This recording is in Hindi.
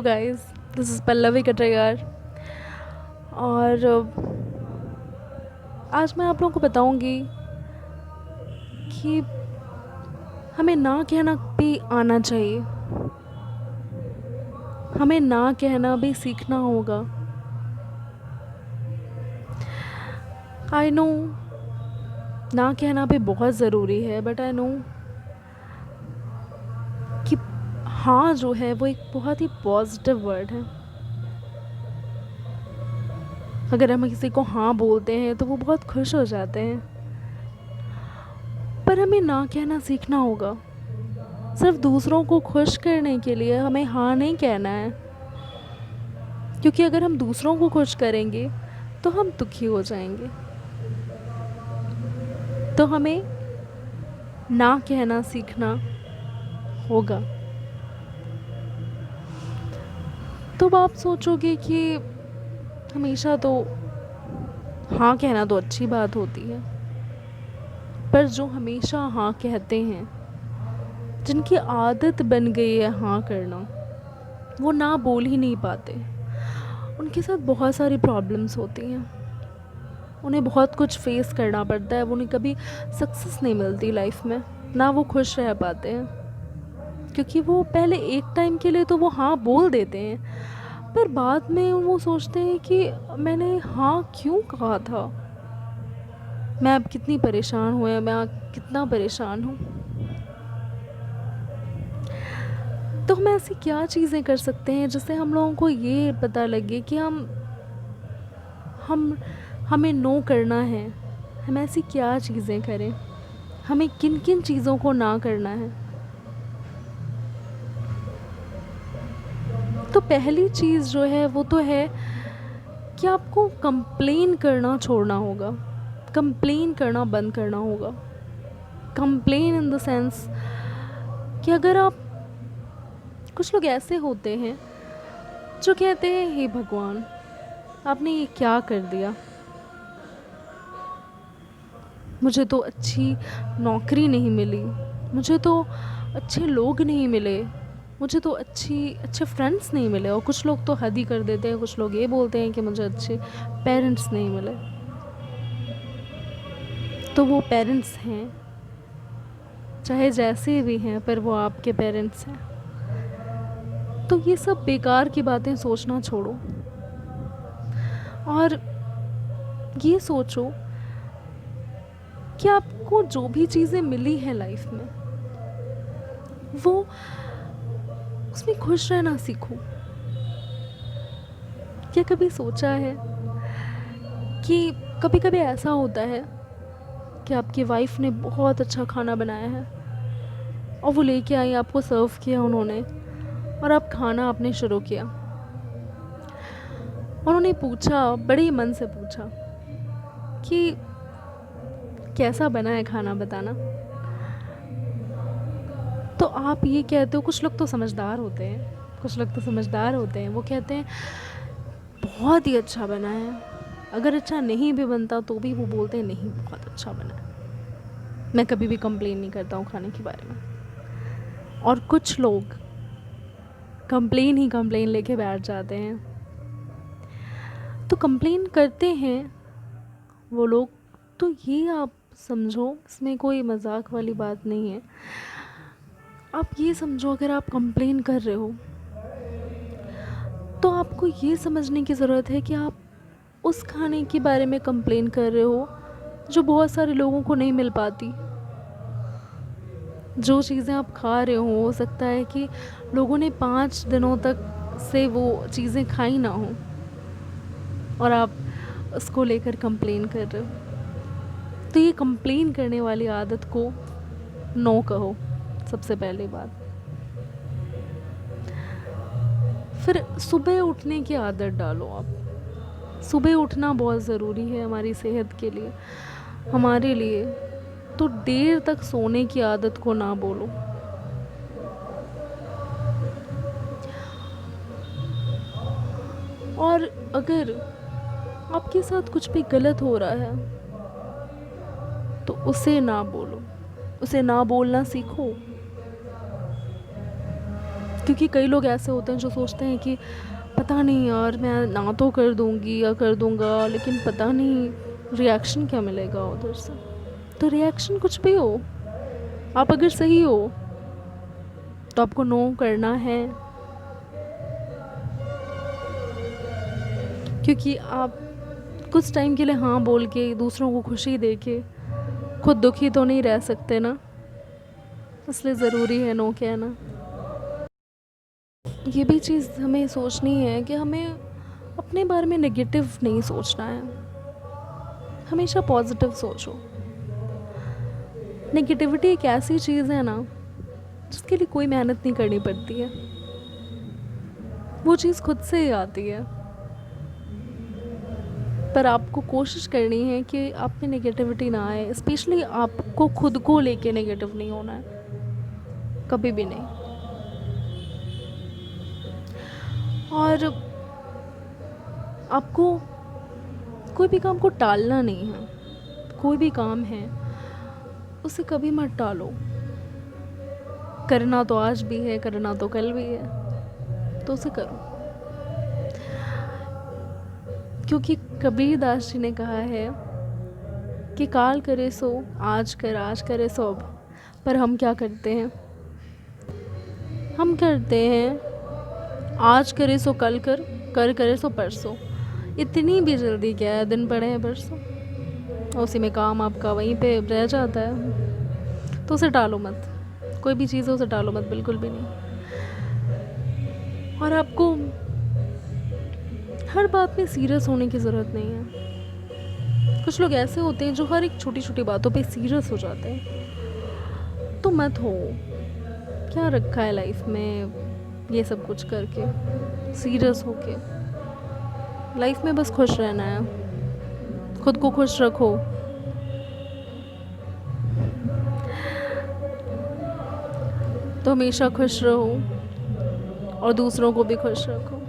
Guys, this is Pallavi Kataiyar. और आज मैं आप लोगों को बताऊंगी कि हमें ना कहना भी आना चाहिए। हमें ना कहना भी सीखना होगा। आई नो ना कहना भी बहुत ज़रूरी है, बट आई नो कि हाँ जो है वो एक बहुत ही पॉजिटिव वर्ड है। अगर हम किसी को हाँ बोलते हैं तो वो बहुत खुश हो जाते हैं, पर हमें ना कहना सीखना होगा। सिर्फ दूसरों को खुश करने के लिए हमें हाँ नहीं कहना है, क्योंकि अगर हम दूसरों को खुश करेंगे तो हम दुखी हो जाएंगे। तो हमें ना कहना सीखना होगा। तो आप सोचोगे कि हमेशा तो हाँ कहना तो अच्छी बात होती है, पर जो हमेशा हाँ कहते हैं, जिनकी आदत बन गई है हाँ करना, वो ना बोल ही नहीं पाते। उनके साथ बहुत सारी प्रॉब्लम्स होती हैं, उन्हें बहुत कुछ फेस करना पड़ता है। उन्हें कभी सक्सेस नहीं मिलती लाइफ में, ना वो खुश रह पाते हैं, क्योंकि वो पहले एक टाइम के लिए तो वो हाँ बोल देते हैं, पर बाद में वो सोचते हैं कि मैंने हाँ क्यों कहा था, मैं अब कितनी परेशान हूँ या मैं कितना परेशान हूँ। तो हम ऐसी क्या चीज़ें कर सकते हैं जिससे हम लोगों को ये पता लगे कि हम हमें नो करना है। हम ऐसी क्या चीज़ें करें, हमें किन किन चीज़ों को ना करना है। तो पहली चीज़ जो है वो तो है कि आपको कंप्लेन करना छोड़ना होगा। कंप्लेन करना बंद करना होगा। कंप्लेन इन द सेंस कि अगर आप, कुछ लोग ऐसे होते हैं जो कहते हैं हे भगवान आपने ये क्या कर दिया, मुझे तो अच्छी नौकरी नहीं मिली, मुझे तो अच्छे लोग नहीं मिले, मुझे तो अच्छे फ्रेंड्स नहीं मिले। और कुछ लोग तो हद ही कर देते हैं, कुछ लोग ये बोलते हैं कि मुझे अच्छे पेरेंट्स नहीं मिले। तो वो पेरेंट्स हैं, चाहे जैसे भी हैं, पर वो आपके पेरेंट्स हैं। तो ये सब बेकार की बातें सोचना छोड़ो और ये सोचो कि आपको जो भी चीज़ें मिली हैं लाइफ में, वो उसमें खुश रहना सीखो। क्या कभी सोचा है कि कभी कभी ऐसा होता है कि आपकी वाइफ ने बहुत अच्छा खाना बनाया है और वो लेके आई, आपको सर्व किया उन्होंने, और आप खाना आपने शुरू किया। उन्होंने पूछा, बड़े ही मन से पूछा कि कैसा बना है खाना, बताना। तो आप ये कहते हो, कुछ लोग तो समझदार होते हैं, कुछ लोग तो समझदार होते हैं, वो कहते हैं बहुत ही अच्छा बना है। अगर अच्छा नहीं भी बनता तो भी वो बोलते हैं नहीं बहुत अच्छा बना है। मैं कभी भी कंप्लेन नहीं करता हूँ खाने के बारे में। और कुछ लोग कंप्लेन ही कंप्लेन लेके बैठ जाते हैं। तो कंप्लेन करते हैं वो लोग, तो ये आप समझो इसमें कोई मजाक वाली बात नहीं है। आप ये समझो, अगर आप कंप्लेन कर रहे हो तो आपको ये समझने की ज़रूरत है कि आप उस खाने के बारे में कंप्लेन कर रहे हो जो बहुत सारे लोगों को नहीं मिल पाती। जो चीज़ें आप खा रहे हो सकता है कि लोगों ने 5 दिनों तक से वो चीज़ें खाई ना हो, और आप उसको लेकर कंप्लेन कर रहे हो। तो ये कंप्लेन करने वाली आदत को नो कहो, सबसे पहली बात। फिर सुबह उठने की आदत डालो आप। सुबह उठना बहुत ज़रूरी है हमारी सेहत के लिए, हमारे लिए। तो देर तक सोने की आदत को ना बोलो। और अगर आपके साथ कुछ भी गलत हो रहा है तो उसे ना बोलो, उसे ना बोलना सीखो। क्योंकि कई लोग ऐसे होते हैं जो सोचते हैं कि पता नहीं यार, मैं ना तो कर दूंगी या कर दूंगा, लेकिन पता नहीं रिएक्शन क्या मिलेगा उधर से। तो रिएक्शन कुछ भी हो, आप अगर सही हो तो आपको नो करना है, क्योंकि आप कुछ टाइम के लिए हाँ बोल के दूसरों को खुशी दे के खुद दुखी तो नहीं रह सकते ना, इसलिए ज़रूरी है नो कहना। ये भी चीज़ हमें सोचनी है कि हमें अपने बारे में नेगेटिव नहीं सोचना है, हमेशा पॉजिटिव सोचो। नेगेटिविटी एक ऐसी चीज़ है ना जिसके लिए कोई मेहनत नहीं करनी पड़ती है, वो चीज़ खुद से ही आती है। पर आपको कोशिश करनी है कि आप में नेगेटिविटी ना आए, स्पेशली आपको खुद को लेके नेगेटिव नहीं होना है, कभी भी नहीं। और आपको कोई भी काम को टालना नहीं है, कोई भी काम है उसे कभी मत टालो। करना तो आज भी है, करना तो कल भी है, तो उसे करो। क्योंकि कबीरदास जी ने कहा है कि काल करे सो आज कर, आज करे सो अब। पर हम क्या करते हैं, हम करते हैं आज करे सो कल कर, कर करे सो परसों। इतनी भी जल्दी क्या है, दिन पड़े हैं परसों, उसी में काम आपका वहीं पे रह जाता है। तो उसे टालो मत, कोई भी चीज़ है उसे टालो मत, बिल्कुल भी नहीं। और आपको हर बात में सीरियस होने की ज़रूरत नहीं है। कुछ लोग ऐसे होते हैं जो हर एक छोटी छोटी बातों पे सीरियस हो जाते हैं, तो मत हो। क्या रखा है लाइफ में ये सब कुछ करके, सीरियस होके। लाइफ में बस खुश रहना है, खुद को खुश रखो। तो हमेशा खुश रहो और दूसरों को भी खुश रखो।